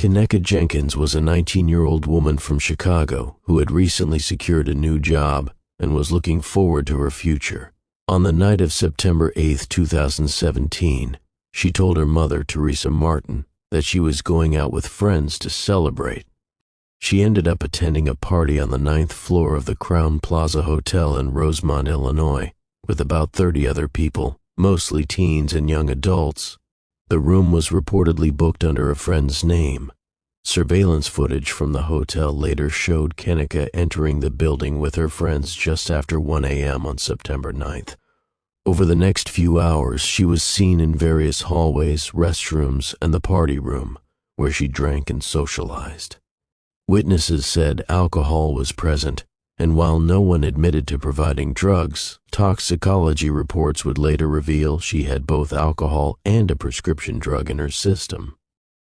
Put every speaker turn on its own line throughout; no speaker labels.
Kenneka Jenkins was a 19-year-old woman from Chicago who had recently secured a new job and was looking forward to her future. On the night of September 8, 2017, she told her mother, Teresa Martin, that she was going out with friends to celebrate. She ended up attending a party on the 9th floor of the Crown Plaza Hotel in Rosemont, Illinois, with about 30 other people, mostly teens and young adults. The room was reportedly booked under a friend's name. Surveillance footage from the hotel later showed Kenneka entering the building with her friends just after 1 a.m. on September 9th. Over the next few hours, she was seen in various hallways, restrooms, and the party room, where she drank and socialized. Witnesses said alcohol was present, and while no one admitted to providing drugs, toxicology reports would later reveal she had both alcohol and a prescription drug in her system.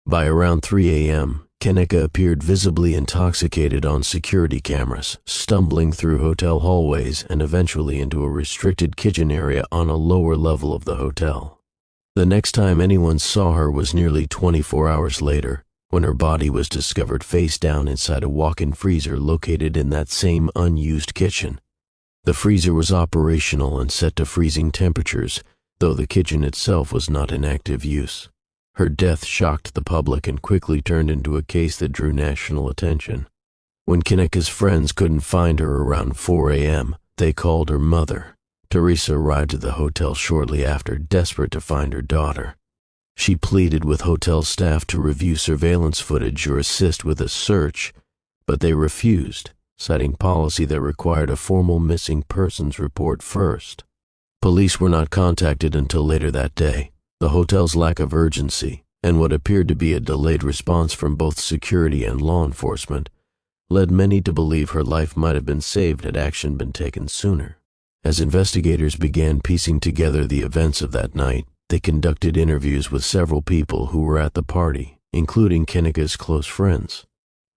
By around 3 a.m., Kenneka appeared visibly intoxicated on security cameras, stumbling through hotel hallways and eventually into a restricted kitchen area on a lower level of the hotel. The next time anyone saw her was nearly 24 hours later, when her body was discovered face down inside a walk-in freezer located in that same unused kitchen. The freezer was operational and set to freezing temperatures, though the kitchen itself was not in active use. Her death shocked the public and quickly turned into a case that drew national attention. When Kenneka's friends couldn't find her around 4 a.m., they called her mother. Teresa arrived at the hotel shortly after, desperate to find her daughter. She pleaded with hotel staff to review surveillance footage or assist with a search, but they refused, citing policy that required a formal missing persons report first. Police were not contacted until later that day. The hotel's lack of urgency, and what appeared to be a delayed response from both security and law enforcement, led many to believe her life might have been saved had action been taken sooner. As investigators began piecing together the events of that night, they conducted interviews with several people who were at the party, including Kenneka's close friends.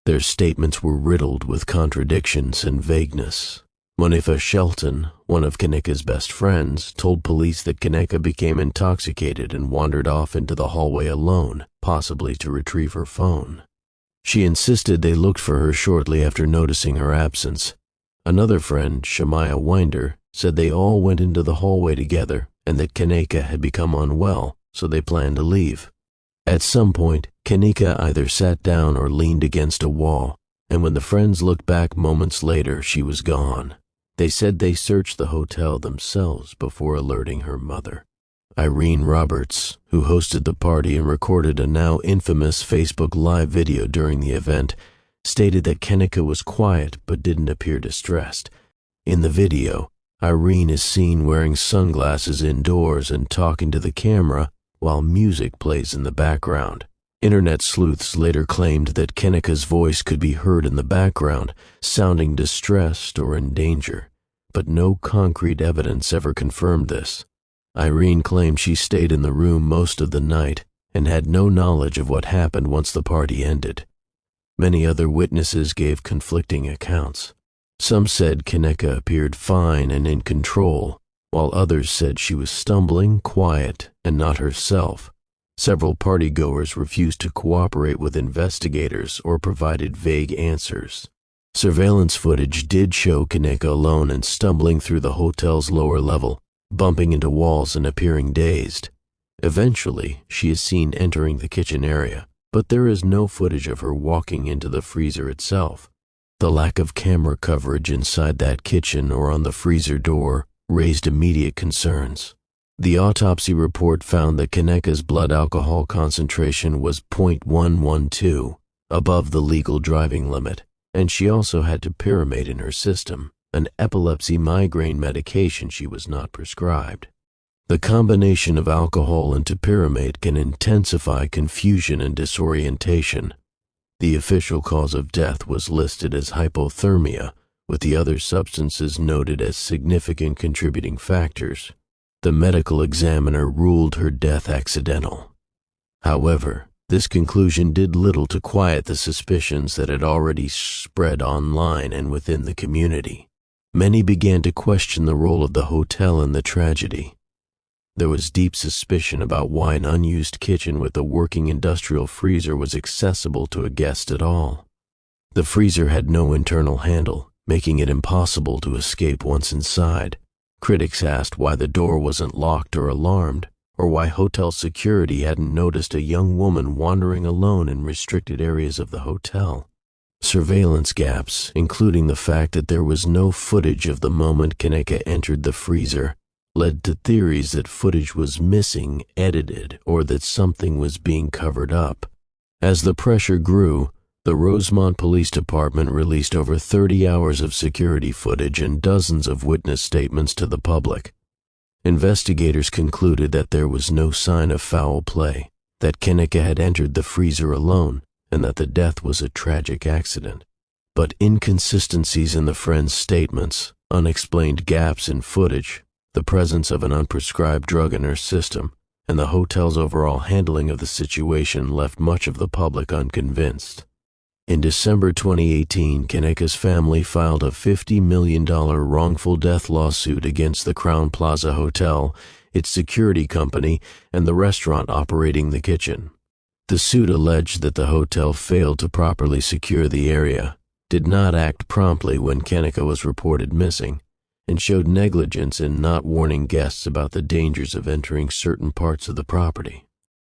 Their statements were riddled with contradictions and vagueness. Monifa Shelton, one of Kenneka's best friends, told police that Kenneka became intoxicated and wandered off into the hallway alone, possibly to retrieve her phone. She insisted they looked for her shortly after noticing her absence. Another friend, Shamaya Winder, said they all went into the hallway together and that Kenneka had become unwell, so they planned to leave. At some point, Kenneka either sat down or leaned against a wall, and when the friends looked back moments later, she was gone. They said they searched the hotel themselves before alerting her mother. Irene Roberts, who hosted the party and recorded a now infamous Facebook Live video during the event, stated that Kenneka was quiet but didn't appear distressed. In the video, Irene is seen wearing sunglasses indoors and talking to the camera while music plays in the background. Internet sleuths later claimed that Kenneka's voice could be heard in the background, sounding distressed or in danger, but no concrete evidence ever confirmed this. Irene claimed she stayed in the room most of the night and had no knowledge of what happened once the party ended. Many other witnesses gave conflicting accounts. Some said Kenneka appeared fine and in control, while others said she was stumbling, quiet, and not herself. Several partygoers refused to cooperate with investigators or provided vague answers. Surveillance footage did show Kenneka alone and stumbling through the hotel's lower level, bumping into walls and appearing dazed. Eventually, she is seen entering the kitchen area, but there is no footage of her walking into the freezer itself. The lack of camera coverage inside that kitchen or on the freezer door raised immediate concerns. The autopsy report found that Kenneka's blood alcohol concentration was 0.112, above the legal driving limit, and she also had topiramate in her system, an epilepsy migraine medication she was not prescribed. The combination of alcohol and topiramate can intensify confusion and disorientation. The official cause of death was listed as hypothermia, with the other substances noted as significant contributing factors. The medical examiner ruled her death accidental. However, this conclusion did little to quiet the suspicions that had already spread online and within the community. Many began to question the role of the hotel in the tragedy. There was deep suspicion about why an unused kitchen with a working industrial freezer was accessible to a guest at all. The freezer had no internal handle, making it impossible to escape once inside. Critics asked why the door wasn't locked or alarmed, or why hotel security hadn't noticed a young woman wandering alone in restricted areas of the hotel. Surveillance gaps, including the fact that there was no footage of the moment Kenneka entered the freezer, led to theories that footage was missing, edited, or that something was being covered up. As the pressure grew, the Rosemont Police Department released over 30 hours of security footage and dozens of witness statements to the public. Investigators concluded that there was no sign of foul play, that Kenneka had entered the freezer alone, and that the death was a tragic accident. But inconsistencies in the friend's statements, unexplained gaps in footage, the presence of an unprescribed drug in her system, and the hotel's overall handling of the situation left much of the public unconvinced. In December 2018, Kenneka's family filed a $50 million wrongful death lawsuit against the Crowne Plaza Hotel, its security company, and the restaurant operating the kitchen. The suit alleged that the hotel failed to properly secure the area, did not act promptly when Kenneka was reported missing, and showed negligence in not warning guests about the dangers of entering certain parts of the property.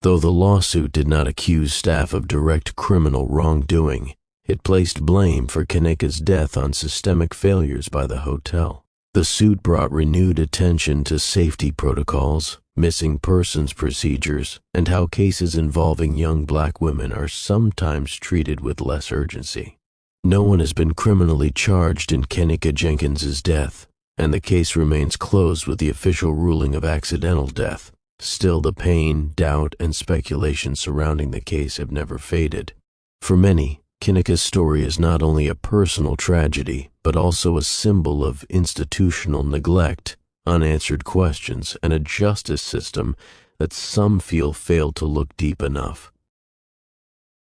Though the lawsuit did not accuse staff of direct criminal wrongdoing, it placed blame for Kenneka's death on systemic failures by the hotel. The suit brought renewed attention to safety protocols, missing persons procedures, and how cases involving young black women are sometimes treated with less urgency. No one has been criminally charged in Kenneka Jenkins's death, and the case remains closed with the official ruling of accidental death. Still, the pain, doubt, and speculation surrounding the case have never faded. For many, Kenneka's story is not only a personal tragedy, but also a symbol of institutional neglect, unanswered questions, and a justice system that some feel failed to look deep enough.